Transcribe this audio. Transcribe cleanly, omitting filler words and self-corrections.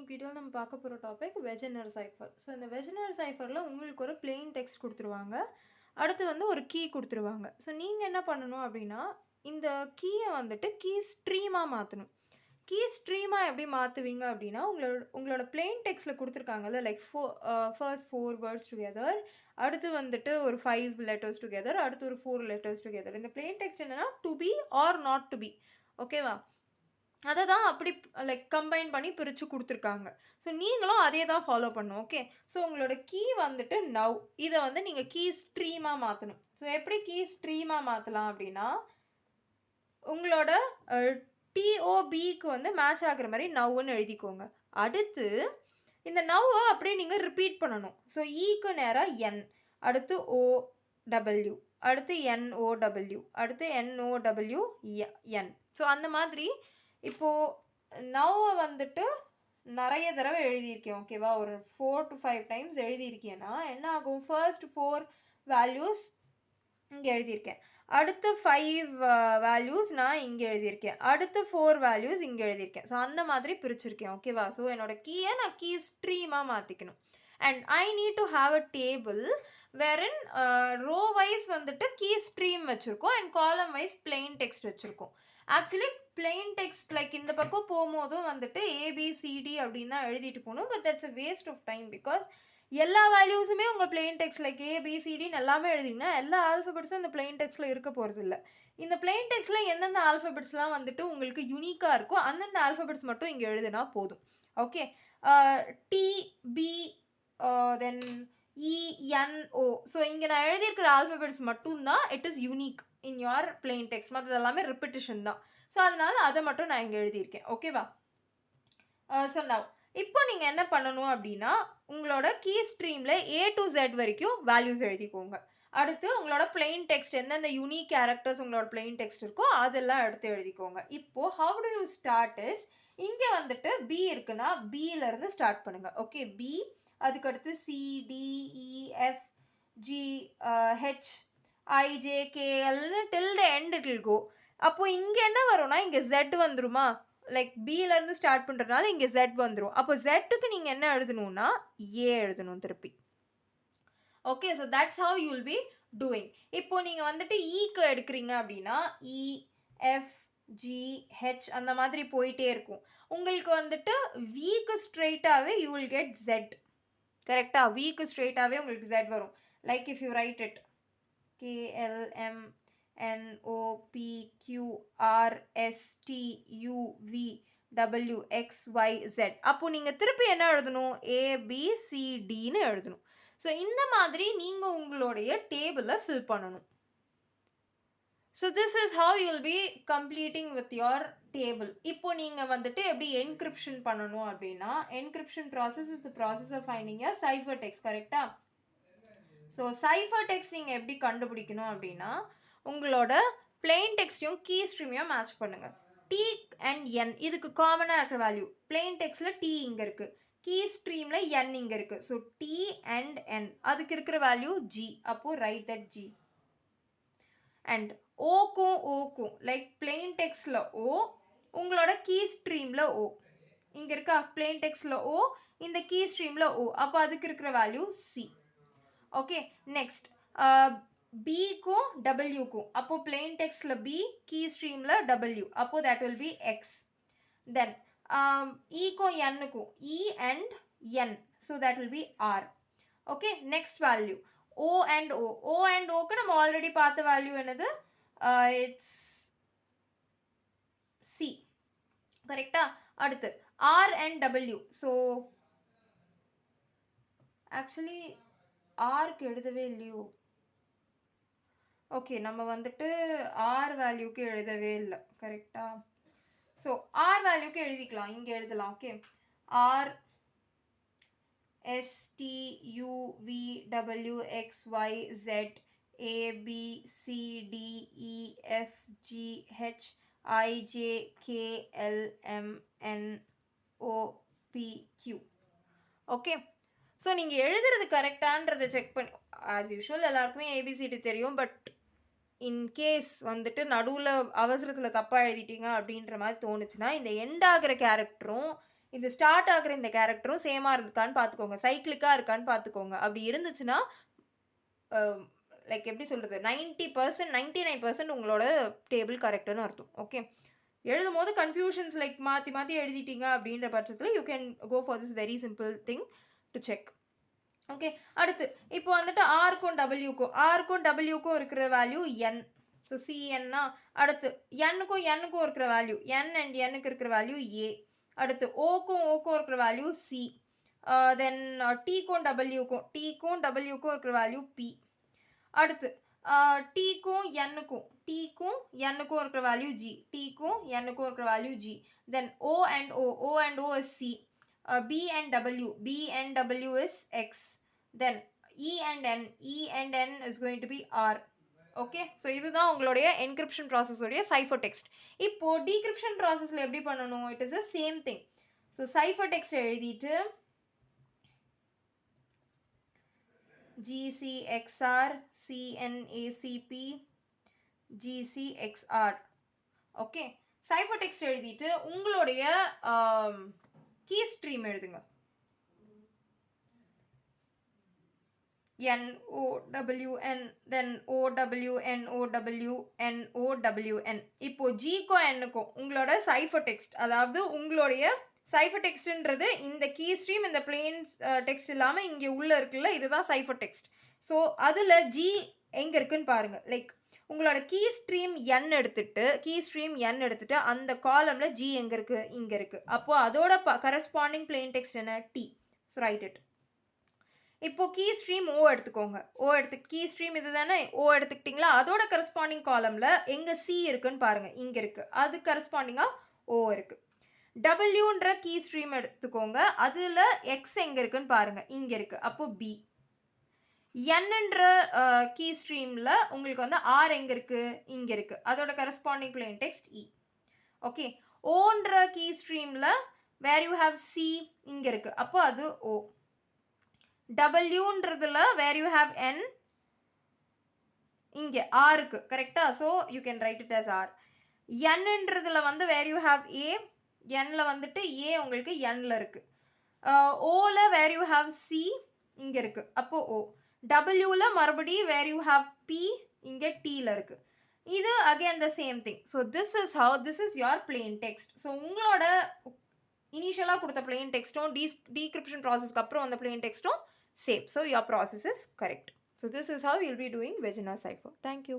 இன்னைக்கு வீடியோவில் நம்ம பார்க்க போகிற டாபிக் வெஜினர் சைஃபர். ஸோ இந்த வெஜினர் சைஃபரில் உங்களுக்கு ஒரு பிளெயின் டெக்ஸ்ட் கொடுத்துருவாங்க. அடுத்து வந்து ஒரு கீ கொடுத்துருவாங்க. ஸோ நீங்கள் என்ன பண்ணணும் அப்படின்னா, இந்த கீயை வந்துட்டு கீ ஸ்ட்ரீமாக மாற்றணும். கீ ஸ்ட்ரீமாக எப்படி மாற்றுவீங்க அப்படின்னா, உங்களோட பிளெயின் டெக்ஸ்ட்டில் கொடுத்துருக்காங்கல்ல, லைக் ஃபர்ஸ்ட் 4 வேர்ட்ஸ் டுகெதர், அடுத்து வந்துட்டு ஒரு 5 லெட்டர்ஸ் டுகெதர், அடுத்து ஒரு 4 லெட்டர்ஸ் டுகெதர். இந்த பிளெயின் டெக்ஸ்ட் என்னன்னா to be or not to be. ஓகேவா? அதை தான் அப்படி லைக் கம்பைன் பண்ணி பிரித்து கொடுத்துருக்காங்க. ஸோ நீங்களும் அதே தான் ஃபாலோ பண்ணணும். ஓகே, ஸோ உங்களோட கீ வந்துட்டு நவ், இதை வந்து நீங்கள் கீ ஸ்ட்ரீமாக மாற்றணும். ஸோ எப்படி கீ ஸ்ட்ரீமாக மாற்றலாம் அப்படின்னா, உங்களோட டிஓபிக்கு வந்து மேட்ச் ஆகுற மாதிரி நவ்வுன்னு எழுதிக்கோங்க. அடுத்து இந்த நவ்வை அப்படியே நீங்கள் ரிப்பீட் பண்ணணும். ஸோ ஈக்கு நேராக என், அடுத்து ஓடபிள்யூ, அடுத்து என்ஓடபிள்யூ, அடுத்து என்ஓடபிள்யூ என். ஸோ அந்த மாதிரி இப்போது நவ்வை வந்துட்டு நிறைய தடவை எழுதியிருக்கேன். ஓகேவா? ஒரு 4 to 5 டைம்ஸ் எழுதியிருக்கேன்னா என்ன ஆகும், ஃபர்ஸ்ட் 4 வேல்யூஸ் இங்கே எழுதியிருக்கேன், அடுத்த 5 வேல்யூஸ் நான் இங்கே எழுதியிருக்கேன், அடுத்த 4 வேல்யூஸ் இங்கே எழுதியிருக்கேன். ஸோ அந்த மாதிரி பிரிச்சிருக்கேன். ஓகேவா? ஸோ என்னோட கீயை நான் கீ ஸ்ட்ரீமாக மாற்றிக்கணும். And I need to have a table wherein row wise வந்துட்டு கீ ஸ்ட்ரீம் வச்சுருக்கோம் and column wise plain text வச்சுருக்கோம். ஆக்சுவலி பிளெயின் டெக்ஸ்ட் லைக் இந்த பக்கம் போகும்போதும் வந்துட்டு ஏபிசிடி அப்படின்னு தான் எழுதிட்டு போகணும். But that's a waste of time. Because எல்லா வேல்யூஸுமே உங்கள் பிளெயின் டெக்ஸ்ட் லைக் ஏபிசிடின்னு எல்லாமே எழுதிங்கன்னா எல்லா ஆல்ஃபபெட்ஸும் இந்த பிளெயின் டெக்ஸ்ட்டில் இருக்க போகிறது இல்லை. இந்த பிளெயின் டெக்ஸ்ட்டில் எந்தெந்த ஆல்ஃபபெட்ஸ்லாம் வந்துட்டு உங்களுக்கு யூனிக்காக இருக்கோ அந்தந்த ஆல்ஃபபெட்ஸ் மட்டும் இங்கே எழுதுனா போதும். ஓகே, டிபி தென் இஎன்ஓ. ஸோ இங்கே நான் எழுதியிருக்கிற ஆல்ஃபபெட்ஸ் மட்டும்தான் it is unique in your plain text. மற்றது எல்லாமே ரிப்பிட்டிஷன் தான். ஸோ அதனால அதை மட்டும் நான் இங்கே எழுதியிருக்கேன். ஓகேவா? ஸோ நவ் இப்போ நீங்கள் என்ன பண்ணணும் அப்படின்னா, உங்களோட கீ ஸ்ட்ரீமில் ஏ டு ஜெட் வரைக்கும் வேல்யூஸ் எழுதிக்கோங்க. அடுத்து உங்களோட பிளெயின் டெக்ஸ்ட் எந்தெந்த யூனிக் கேரக்டர்ஸ் உங்களோட பிளெயின் டெக்ஸ்ட் இருக்கோ அதெல்லாம் எடுத்து எழுதிக்கோங்க. இப்போது how do you start is, இங்கே வந்துட்டு பி இருக்குன்னா பியிலேருந்து ஸ்டார்ட் பண்ணுங்கள். ஓகே, பி, அதுக்கடுத்து சிடிஇஎஃப் ஜிஹெச் ஐஜேகேஎல்னு till the end it will go. அப்போ இங்கே என்ன வரும்னா இங்கே ஜெட் வந்துருமா, லைக் பியிலேருந்து ஸ்டார்ட் பண்ணுறதுனால இங்கே ஜெட் வந்துடும். அப்போ ஜெட்டுக்கு நீங்கள் என்ன எழுதணும்னா ஏ எழுதணும் திருப்பி. Okay, so that's how you will be doing. இப்போ நீங்கள் வந்துட்டு ஈக்கு எடுக்கிறீங்க அப்படின்னா இஎஃப் ஜிஹெச் அந்த மாதிரி போயிட்டே இருக்கும். உங்களுக்கு வந்துட்டு வீக்கு ஸ்ட்ரெயிட்டாகவே யூ வில் கெட் ஜெட். கரெக்டாக? வீக்கு ஸ்ட்ரெயிட்டாகவே உங்களுக்கு ஜெட் வரும். Like if you write it KLMNOPQRSTUVWXYZ. அப்போ நீங்கள் திருப்பி என்ன எழுதணும், ABCDன்னு எழுதணும். ஸோ இந்த மாதிரி நீங்கள் உங்களுடைய டேபிளை ஃபில் பண்ணணும். So this is how you will be completing with your table. இப்போ நீங்கள் வந்துட்டு எப்படி என்கிரிப்ஷன் பண்ணணும் அப்படின்னா, encryption process is the process of finding a cipher text. கரெக்டாக? ஸோ சைஃபர் டெக்ஸ்ட் நீங்கள் எப்படி கண்டுபிடிக்கணும் அப்படின்னா, உங்களோட பிளெயின் டெக்ஸ்ட்டையும் கீ ஸ்ட்ரீமையும் மேட்ச் பண்ணுங்கள். டி அண்ட் என் இதுக்கு காமனாக இருக்கிற வேல்யூ. பிளெயின் டெக்ஸ்ட்டில் டி இங்கே இருக்குது, கீ ஸ்ட்ரீமில் என் இங்கே இருக்குது. ஸோ டி அண்ட் என் அதுக்கு இருக்கிற வேல்யூ ஜி. அப்போது ரைட் தட் ஜி. அண்ட் ஓக்கும் லைக் பிளெயின் டெக்ஸ்ட்டில் ஓ, உங்களோட கீ ஸ்ட்ரீமில் ஓ. இங்கே இருக்கா பிளெயின் டெக்ஸ்ட்டில் ஓ, இந்த கீ ஸ்ட்ரீமில் ஓ. அப்போ அதுக்கு இருக்கிற வேல்யூ சி. ஓகே, நெக்ஸ்ட் பிக்கும் டபிள்யூக்கும். அப்போது பிளெயின் டெக்ஸ்ட்டில் பி, கீ ஸ்ட்ரீமில் டபிள்யூ. அப்போது that will be X. Then ஈக்கும் என்னுக்கும் E and N. So that will be R. Okay, next value O and O. O and ஓக்கு நம்ம ஆல்ரெடி பார்த்த வேல்யூ என்னது, இட்ஸ் சி. கரெக்டா? அடுத்து R and W. So actually ஆருக்கு எழுதவே இல்லையோ. ஓகே, நம்ம வந்துட்டு ஆர் வேல்யூக்கு எழுதவே இல்லை. கரெக்டா? ஸோ ஆர் வேல்யூக்கு எழுதிக்கலாம், இங்கே எழுதலாம். Okay, R STUVWXYZ ABCDEFGH IJKLMNOPQ. Okay, so நீங்கள் எழுதுறது கரெக்டான்றதை செக் பண்ணி, ஆஸ் யூஷுவல் எல்லாருக்குமே ஏபிசிடி தெரியும். பட் இன்கேஸ் வந்துட்டு நடுவில் அவசரத்தில் தப்பாக எழுதிட்டீங்க அப்படின்ற மாதிரி தோணுச்சுன்னா, இந்த எண்ட் ஆகிற கேரக்டரும் இந்த ஸ்டார்ட் ஆகுற இந்த கேரக்டரும் சேமாக இருக்கான்னு பார்த்துக்கோங்க, சைக்கிளிக்காக இருக்கான்னு பார்த்துக்கோங்க. அப்படி இருந்துச்சுன்னா லைக் எப்படி சொல்கிறது, 90% 99% உங்களோட டேபிள் கரெக்டுன்னு அர்த்தம். ஓகே, எழுதும் போது கன்ஃபியூஷன்ஸ் லைக் மாற்றி மாற்றி எழுதிட்டீங்க அப்படின்ற பட்சத்தில் you can go for this very simple thing to check. Okay, அடுத்து இப்போ வந்துட்டு ஆர்க்கும் டபிள்யூக்கும் இருக்கிற வேல்யூ என். ஸோ சிஎன்னா, அடுத்து என்னுக்கும் இருக்கிற வேல்யூ என் அண்ட் என்னுக்கு இருக்கிற வேல்யூ ஏ. அடுத்து ஓக்கும் இருக்கிற வேல்யூ சி. தென் டீக்கும் டபிள்யூக்கும் இருக்கிற வேல்யூ பி. அடுத்து டீக்கும் என்னுக்கும் இருக்கிற வேல்யூ ஜி. இருக்கிற value G. Then O and O is C. B and W is X. Then E and N is going to be R. Okay, so இதுதான் உங்களுடைய encryption process உடைய ciphertext. இப்போ decryption processல எப்படி பண்ணணும்? It is the same thing. So ciphertext எழுதிட்டு GCXR CNACP GCXR. Okay, ciphertext எழுதிட்டு உங்களுடைய key stream எழுதுங்க. NOWN, then OWN. இப்போ ஜிக்கும் என்னுக்கும் உங்களோட சைஃபர் டெக்ஸ்ட், அதாவது உங்களுடைய சைஃபர் டெக்ஸ்ட்ன்றது இந்த கீ ஸ்ட்ரீம் இந்த பிளெயின் டெக்ஸ்ட் இல்லாமல் இங்கே உள்ளே இருக்குல்ல, இதுதான் சைஃபர் டெக்ஸ்ட். ஸோ அதில் ஜி எங்கே இருக்குன்னு பாருங்கள். லைக் உங்களோட கீ ஸ்ட்ரீம் என் எடுத்துட்டு அந்த காலமில் ஜி எங்கே இருக்குது, இங்கே இருக்குது. அப்போது அதோட கரஸ்பாண்டிங் பிளெயின் டெக்ஸ்ட் என்ன, டி. So right it. இப்போ கீ ஸ்ட்ரீம் எடுத்துக்கோங்க. கீ ஸ்ட்ரீம் இது தானே, எடுத்துக்கிட்டிங்களா? அதோட கரஸ்பாண்டிங் காலமில் எங்கே சி இருக்குன்னு பாருங்கள், இங்கே இருக்குது. அது கரஸ்பாண்டிங்காக ஓ இருக்குது. டபிள்யூன்ற கீ ஸ்ட்ரீம் எடுத்துக்கோங்க. அதில் எக்ஸ் எங்கே இருக்குன்னு பாருங்கள், இங்கே இருக்குது. அப்போது பி. என்னன்ற கீ ஸ்ட்ரீமில் உங்களுக்கு வந்து ஆர் எங்கே இருக்குது, இங்கே இருக்குது. அதோட corresponding plain text E. Okay, ஓன்ற கீ ஸ்ட்ரீமில் வேர் யூ ஹாவ் சி இங்கே இருக்குது. அப்போ அது ஓ. டபிள்யூன்றதுல வேர் யூ ஹாவ் என் இங்கே ஆருக்கு, கரெக்டாக? So you can write it as R. என்னன்றதுல வந்து வேர் யூ ஹாவ் ஏ, என்ல வந்துட்டு ஏ உங்களுக்கு என்ல இருக்குது. ஓவில் வேர் யூ ஹாவ் சி இங்கே இருக்குது. அப்போது ஓ. டபிள்யூவில் மறுபடியும் வேர் யூ ஹாவ் பி இங்கே டீயில் இருக்குது. இது again the same thing. So this is your plain text. So உங்களோட இனிஷியலாக கொடுத்த பிளெயின் டெக்ஸ்ட்டும் டீக்ரிப்ஷன் ப்ராசஸ்க்கு அப்புறம் அந்த பிளெயின் டெக்ஸ்ட்டும் same. So your process is correct. So this is how you'll be doing Vigenère cipher. Thank you.